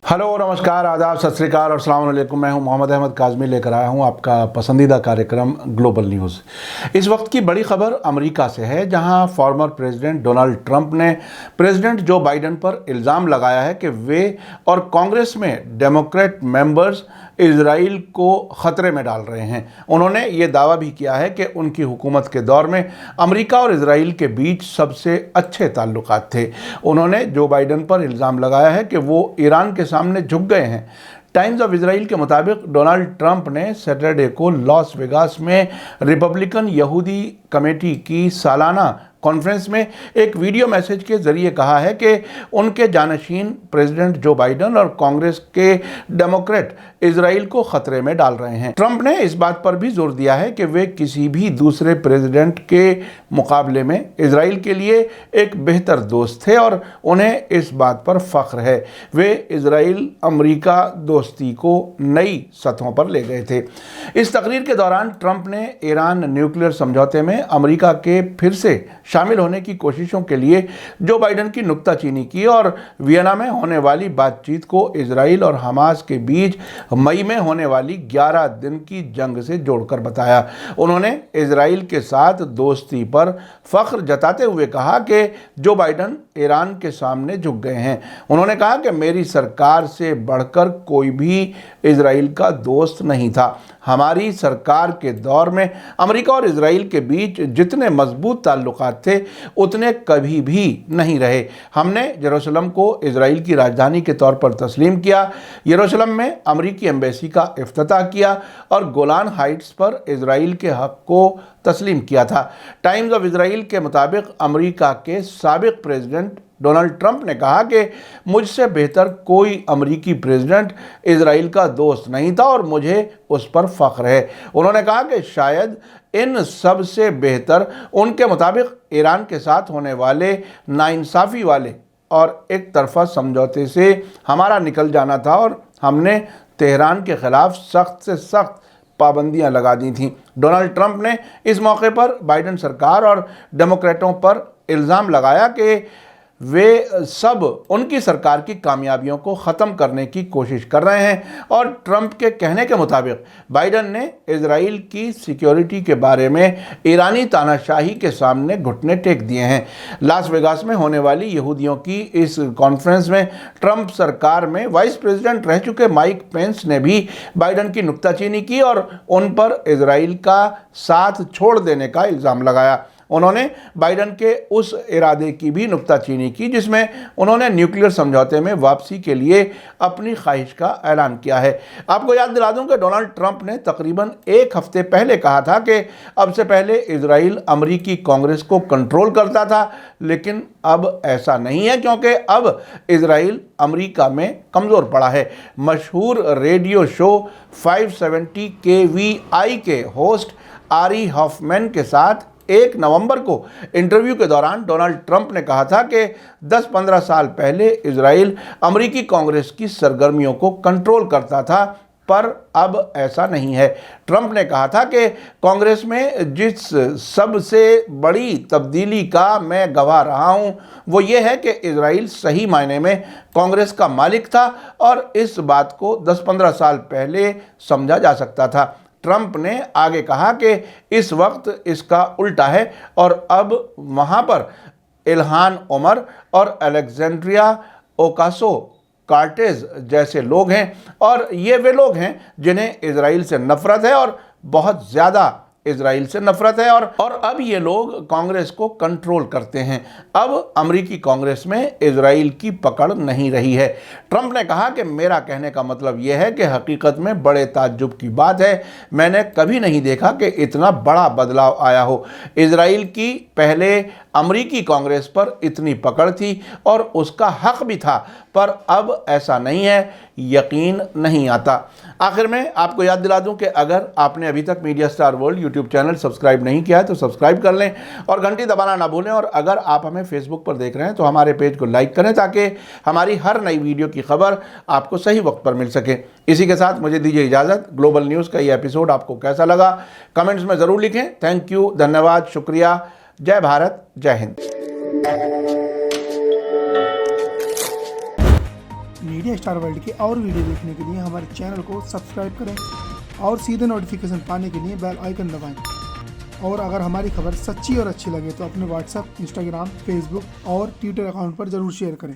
Hello नमस्कार आदाब सत श्री अकाल और अस्सलाम वालेकुम। मैं हूं मोहम्मद अहमद काज़मी, लेकर आया हूं आपका पसंदीदा कार्यक्रम ग्लोबल न्यूज़। इस वक्त की बड़ी खबर अमेरिका से है, जहां फॉर्मर प्रेसिडेंट डोनाल्ड ट्रंप ने प्रेसिडेंट जो बाइडेन पर इल्ज़ाम लगाया है कि वे और कांग्रेस में डेमोक्रेट मेंबर्स इजराइल को ख़तरे में डाल रहे हैं। उन्होंने ये दावा भी किया है कि उनकी हुकूमत के दौर में अमेरिका और इजराइल के बीच सबसे अच्छे ताल्लुकात थे। उन्होंने जो बाइडेन पर इल्ज़ाम लगाया है कि वो ईरान के सामने झुक गए हैं। टाइम्स ऑफ इजराइल के मुताबिक डोनाल्ड ट्रंप ने सैटरडे को लॉस वेगास में रिपब्लिकन यहूदी कमेटी की सालाना कॉन्फ्रेंस में एक वीडियो मैसेज के जरिए कहा है कि उनके जानशीन प्रेसिडेंट जो बाइडेन और कांग्रेस के डेमोक्रेट इजराइल को खतरे में डाल रहे हैं। ट्रंप ने इस बात पर भी जोर दिया है कि वे किसी भी दूसरे प्रेसिडेंट के मुकाबले में इजराइल के लिए एक बेहतर दोस्त थे और उन्हें इस बात पर फख्र है। वे इजराइल अमेरिका दोस्ती को नई सतहों पर ले गए थे। इस तकरीर के दौरान ट्रंप ने ईरान न्यूक्लियर समझौते में अमेरिका के फिर से शामिल होने की कोशिशों के लिए जो बाइडेन की नुक्ताचीनी की और वियना में होने वाली बातचीत को इजराइल और हमास के बीच मई में होने वाली 11 दिन की जंग से जोड़कर बताया। उन्होंने इजराइल के साथ दोस्ती पर फख्र जताते हुए कहा कि जो बाइडेन ईरान के सामने झुक गए हैं। उन्होंने कहा कि मेरी सरकार से बढ़कर कोई भी इजराइल का दोस्त नहीं था। हमारी सरकार के दौर में अमेरिका और इजराइल के बीच जितने मजबूत ताल्लुकात थे उतने कभी भी नहीं रहे। हमने यरूशलेम को इजराइल की राजधानी के तौर पर तस्लीम किया, यरूशलेम में अमेरिकी एम्बेसी का इफ्तिताह किया और गोलान हाइट्स पर इजराइल के हक को तस्लीम किया था। टाइम्स ऑफ इजराइल के मुताबिक अमेरिका के साबिक प्रेसिडेंट डोनाल्ड ट्रंप ने कहा कि मुझसे बेहतर कोई अमेरिकी प्रेसिडेंट इजराइल का दोस्त नहीं था और मुझे उस पर फख्र है। उन्होंने कहा कि शायद इन सब से बेहतर उनके मुताबिक ईरान के साथ होने वाले नाइंसाफ़ी वाले और एक तरफा समझौते से हमारा निकल जाना था और हमने तेहरान के ख़िलाफ़ सख्त से सख्त पाबंदियां लगा दी थीं। डोनाल्ड ट्रंप ने इस मौके पर बाइडेन सरकार और डेमोक्रेटों पर इल्ज़ाम लगाया कि वे सब उनकी सरकार की कामयाबियों को ख़त्म करने की कोशिश कर रहे हैं और ट्रंप के कहने के मुताबिक बाइडेन ने इजराइल की सिक्योरिटी के बारे में ईरानी तानाशाही के सामने घुटने टेक दिए हैं। लास वेगास में होने वाली यहूदियों की इस कॉन्फ्रेंस में ट्रंप सरकार में वाइस प्रेसिडेंट रह चुके माइक पेंस ने भी बाइडेन की नुक्ताचीनी की और उन पर इजराइल का साथ छोड़ देने का इल्ज़ाम लगाया। उन्होंने बाइडेन के उस इरादे की भी नुक्ताचीनी की जिसमें उन्होंने न्यूक्लियर समझौते में वापसी के लिए अपनी ख्वाहिश का ऐलान किया है। आपको याद दिला दूं कि डोनाल्ड ट्रंप ने तकरीबन एक हफ्ते पहले कहा था कि अब से पहले इजराइल अमेरिकी कांग्रेस को कंट्रोल करता था, लेकिन अब ऐसा नहीं है क्योंकि अब इजराइल अमेरिका में कमज़ोर पड़ा है। मशहूर रेडियो शो 570 KVI के होस्ट आरी हॉफमैन के साथ 1 नवंबर को इंटरव्यू के दौरान डोनाल्ड ट्रंप ने कहा था कि 10-15 साल पहले इजराइल अमेरिकी कांग्रेस की सरगर्मियों को कंट्रोल करता था, पर अब ऐसा नहीं है। ट्रंप ने कहा था कि कांग्रेस में जिस सबसे बड़ी तब्दीली का मैं गवाह रहा हूं वो ये है कि इजराइल सही मायने में कांग्रेस का मालिक था और इस बात को 10-15 साल पहले समझा जा सकता था। ट्रंप ने आगे कहा कि इस वक्त इसका उल्टा है और अब वहाँ पर इल्हान उमर और अलेक्जेंड्रिया ओकासो कार्टेज जैसे लोग हैं और ये वे लोग हैं जिन्हें इजराइल से नफ़रत है और बहुत ज़्यादा इजराइल से नफरत है और अब ये लोग कांग्रेस को कंट्रोल करते हैं। अब अमेरिकी कांग्रेस में इजराइल की पकड़ नहीं रही है। ट्रंप ने कहा कि मेरा कहने का मतलब यह है कि हकीकत में बड़े ताज्जुब की बात है, मैंने कभी नहीं देखा कि इतना बड़ा बदलाव आया हो। इजराइल की पहले अमेरिकी कांग्रेस पर इतनी पकड़ थी और उसका हक भी था, पर अब ऐसा नहीं है, यकीन नहीं आता। आखिर में आपको याद दिला दूं कि अगर आपने अभी तक media star world YouTube channel subscribe नहीं किया है तो सब्सक्राइब कर लें और घंटी दबाना ना भूलें। और अगर आप हमें फेसबुक पर देख रहे हैं तो हमारे पेज को लाइक करें ताकि हमारी हर नई वीडियो की खबर आपको सही वक्त पर मिल सके। इसी के साथ मुझे दीजिए इजाज़त। ग्लोबल न्यूज़ का ये एपिसोड आपको कैसा लगा कमेंट्स में ज़रूर लिखें। थैंक यू, धन्यवाद, शुक्रिया। जय भारत, जय हिंद। मीडिया स्टार वर्ल्ड के और वीडियो देखने के लिए हमारे चैनल को सब्सक्राइब करें और सीधे नोटिफिकेशन पाने के लिए बेल आइकन दबाएं। और अगर हमारी खबर सच्ची और अच्छी लगे तो अपने व्हाट्सएप, इंस्टाग्राम, फेसबुक और ट्विटर अकाउंट पर ज़रूर शेयर करें।